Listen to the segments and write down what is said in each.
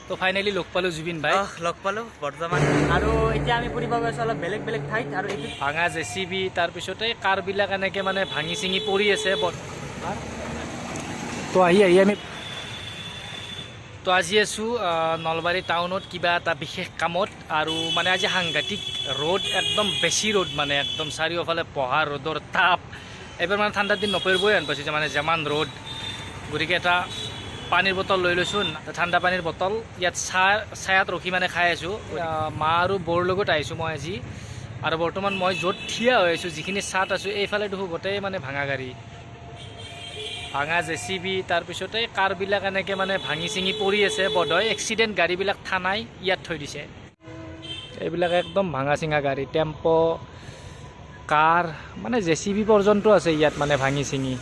তো ফাইনালি লগ পালো জুবিন ভাই লগ পালো বৰ্তমান আৰু এতিয়া আমি ফুৰিব গৈছো অলপ বেলেগ বেলেগ ঠাইত আৰু এইটো ভাঙা জেচিবি তাৰপিছতে কাৰবিলাক এনেকৈ মানে ভাঙি চিঙি পৰি আছে তো আহি আমি তো আজি আছোঁ নলবাৰী টাউনত কিবা এটা বিশেষ কামত আৰু মানে আজি সাংঘাতিক ৰ'দ একদম বেছি ৰ'দ মানে একদম চাৰিওফালে পঢ়া ৰ'দৰ তাপ এবাৰ মানে ঠাণ্ডাৰ দিন নপৰিবই আন পাইছোঁ মানে যিমান ৰ'দ গতিকে এটা পানীৰ বটল লৈ লৈছোঁ ঠাণ্ডা পানীৰ বটল ইয়াত ছায়াত ৰখি মানে খাই আছোঁ মা আৰু বৌৰ লগত আহিছোঁ মই আজি আৰু বৰ্তমান মই য'ত থিয় হৈ আছোঁ যিখিনি ছাত আছোঁ এইফালে দেখোঁ গোটেই মানে ভাঙা গাড়ী ভাঙা জেচিবি তাৰপিছতে কাৰবিলাক এনেকৈ মানে ভাঙি চিঙি পৰি আছে বোধহয় এক্সিডেণ্ট গাড়ীবিলাক থানাই ইয়াত থৈ দিছে এইবিলাক একদম ভাঙা চিঙা গাড়ী টেম্প' কাৰ মানে জেচিবি পৰ্যন্ত আছে ইয়াত মানে ভাঙি চিঙি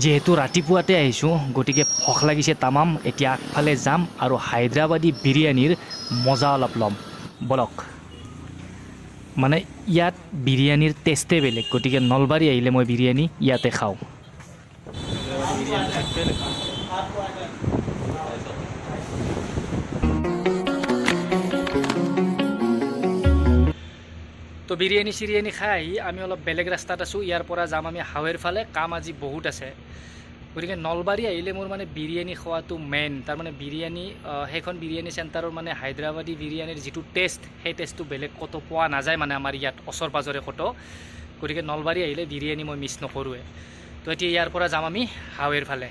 যিহেতু ৰাতিপুৱাতে আহিছোঁ গতিকে ভোক লাগিছে তামাম এতিয়া আগফালে যাম আৰু হায়দৰাবাদী বিৰিয়ানীৰ মজা অলপ ল'ম বলক মানে ইয়াত বিৰিয়ানীৰ টেষ্টে বেলেগ গতিকে নলবাৰী আহিলে মই বিৰিয়ানী ইয়াতে খাওঁ তো বিৰিয়ানী চিৰিয়ানী খাই আহি আমি অলপ বেলেগ ৰাস্তাত আছোঁ ইয়াৰ পৰা যাম আমি হাৱেৰ ফালে কাম আজি বহুত আছে গতিকে নলবাৰী আহিলে মোৰ মানে বিৰিয়ানী খোৱাটো মেইন তাৰমানে বিৰিয়ানী সেইখন বিৰিয়ানী চেণ্টাৰৰ মানে হায়দৰাবাদী বিৰিয়ানীৰ যিটো টেষ্ট সেই টেষ্টটো বেলেগ ক'তো পোৱা নাযায় মানে আমাৰ ইয়াত ওচৰ পাজৰে ক'তো গতিকে নলবাৰী আহিলে বিৰিয়ানী মই মিছ নকৰোঁৱে তো এতিয়া ইয়াৰ পৰা যাম আমি হাৱেৰ ফালে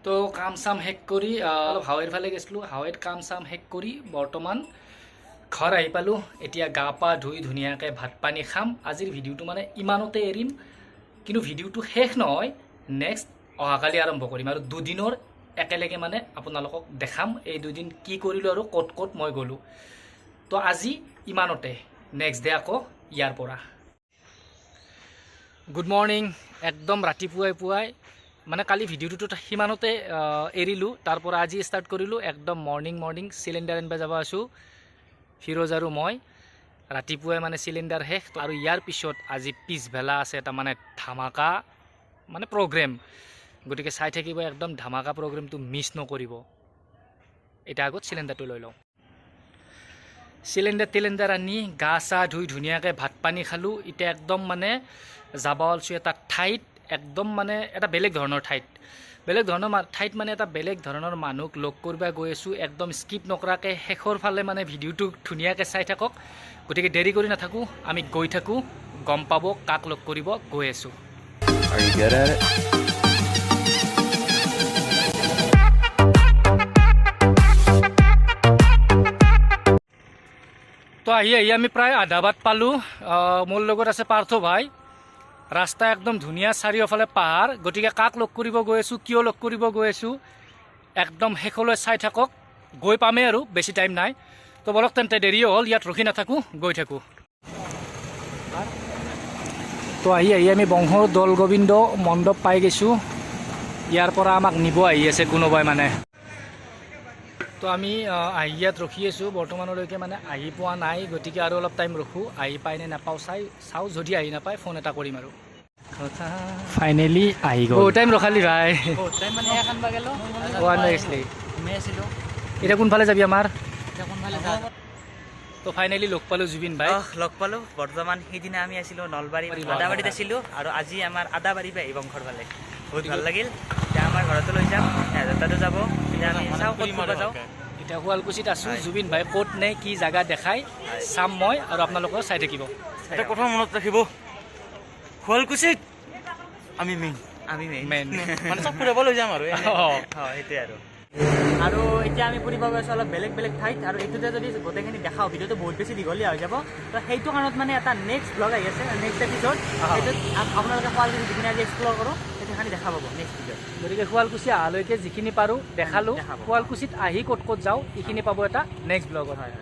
তো কাম চাম শেষ কৰি অলপ হাৱেৰ ফালে গৈছিলোঁ হাৱেত কাম চাম শেষ কৰি বৰ্তমান ঘৰ আহি পালোঁ এতিয়া গা পা ধুই ধুনীয়াকৈ ভাত পানী খাম আজিৰ ভিডিঅ'টো মানে ইমানতে এৰিম কিন্তু ভিডিঅ'টো শেষ নহয় নেক্সট অহাকালি আৰম্ভ কৰিম আৰু দুদিনৰ একেলগে মানে আপোনালোকক দেখাম এই দুদিন কি কৰিলোঁ আৰু ক'ত ক'ত মই গ'লোঁ তো আজি ইমানতে নেক্সট ডে আকৌ ইয়াৰ পৰা গুড মৰ্ণিং একদম ৰাতিপুৱাই পুৱাই মানে কালি ভিডিঅ'টোত সিমানতে এৰিলোঁ তাৰ পৰা আজি ষ্টাৰ্ট কৰিলোঁ একদম মৰ্ণিং চিলিণ্ডাৰ আনিব যাব আছোঁ ফিৰোজ আৰু মই ৰাতিপুৱাই মানে চিলিণ্ডাৰ শেষ আৰু ইয়াৰ পিছত আজি পিছবেলা আছে এটা মানে ধামাকা মানে প্ৰগ্ৰেম গতিকে চাই থাকিব একদম ধামাকা প্ৰগ্ৰেমটো মিছ নকৰিব এতিয়া আগত চিলিণ্ডাৰটো লৈ লওঁ চিলিণ্ডাৰ আনি গা চা ধুই ধুনীয়াকৈ ভাত পানী খালোঁ এতিয়া একদম মানে যাব ওলাইছোঁ এটা ঠাইত একদম মানে এটা বেলেগ ধৰণৰ ঠাইত মানে এটা বেলেগ ধৰণৰ মানুহক লগ কৰিব গৈ আছোঁ একদম স্কিপ নকৰাকৈ শেষৰ ফালে মানে ভিডিঅ'টো ধুনীয়াকৈ চাই থাকক গতিকে দেৰি কৰি নাথাকোঁ আমি গৈ থাকোঁ গম পাব কাক লগ কৰিব গৈ আছোঁ তো আহি আমি প্ৰায় আধা বাট পালোঁ মোৰ লগত আছে পাৰ্থ ভাই ৰাস্তা একদম ধুনীয়া চাৰিওফালে পাহাৰ গতিকে কাক লগ কৰিব গৈ আছোঁ কিয় লগ কৰিব গৈ আছোঁ একদম শেষলৈ চাই থাকক গৈ পামেই আৰু বেছি টাইম নাই তো বলক তেন্তে দেৰিও হ'ল ইয়াত ৰখি নাথাকোঁ গৈ থাকোঁ তো আহি আমি বংশৰ দৌল গোবিন্দ মণ্ডপ পাই গৈছোঁ ইয়াৰ পৰা আমাক নিব আহি আছে কোনোবাই মানে তো আমি আহি ইয়াত ৰখি আছোঁ বৰ্তমানলৈকে মানে আহি পোৱা নাই গতিকে আৰু অলপ টাইম ৰখোঁ আহি পায় নে নাপাওঁ চাওঁ যদি আহি নাপায় ফোন এটা কৰিম আৰু ফাইনেলি আহি গ'ল টাইম ৰখালি ভাই এতিয়া কোনফালে যাবি আমাৰ তো ফাইনেলি লগ পালোঁ জুবিন ভাই লগ পালো বৰ্তমান সেইদিনা আমি আছিলোঁ নলবাৰী আদাবাৰীত আছিলোঁ আৰু আজি আমাৰ আদাবাৰী বা বংশৰ ফালে বহুত ভাল লাগিল এতিয়া আমাৰ ঘৰতো লৈ যাম তাতো যাব এতিয়া আমি চাওঁ ক'ত ক'ত যাওঁ এতিয়া শুৱালকুছিত আছোঁ জুবিন ভাই ক'ত নে কি জেগা দেখাই চাম মই আৰু আপোনালোকেও চাই থাকিব এটা কথা মনত ৰাখিব শুৱালকুছিত আমি মেইন মানে চব ফুৰাব লৈ যাম আৰু সেইটোৱে আৰু এতিয়া আমি ফুৰিব গৈছোঁ অলপ বেলেগ বেলেগ ঠাইত আৰু এইটোতে যদি গোটেইখিনি দেখাওঁ ভিডিঅ'টো বহুত বেছি দীঘলীয়া হৈ যাব তো সেইটো কাৰণত মানে এটা নেক্সট ব্লগ আহি আছে নেক্সট এপিছড সেইটোত আপোনালোকে শুৱালকুছি যিখিনি আজি এক্সপ্ল'ৰ কৰোঁ সেইখিনি দেখা পাব নেক্সট ভিডিঅ'ত গতিকে শুৱালকুছি অহালৈকে যিখিনি পাৰোঁ দেখালোঁ শুৱালকুছিত আহি ক'ত ক'ত যাওঁ এইখিনি পাব এটা নেক্সট ব্লগত হয়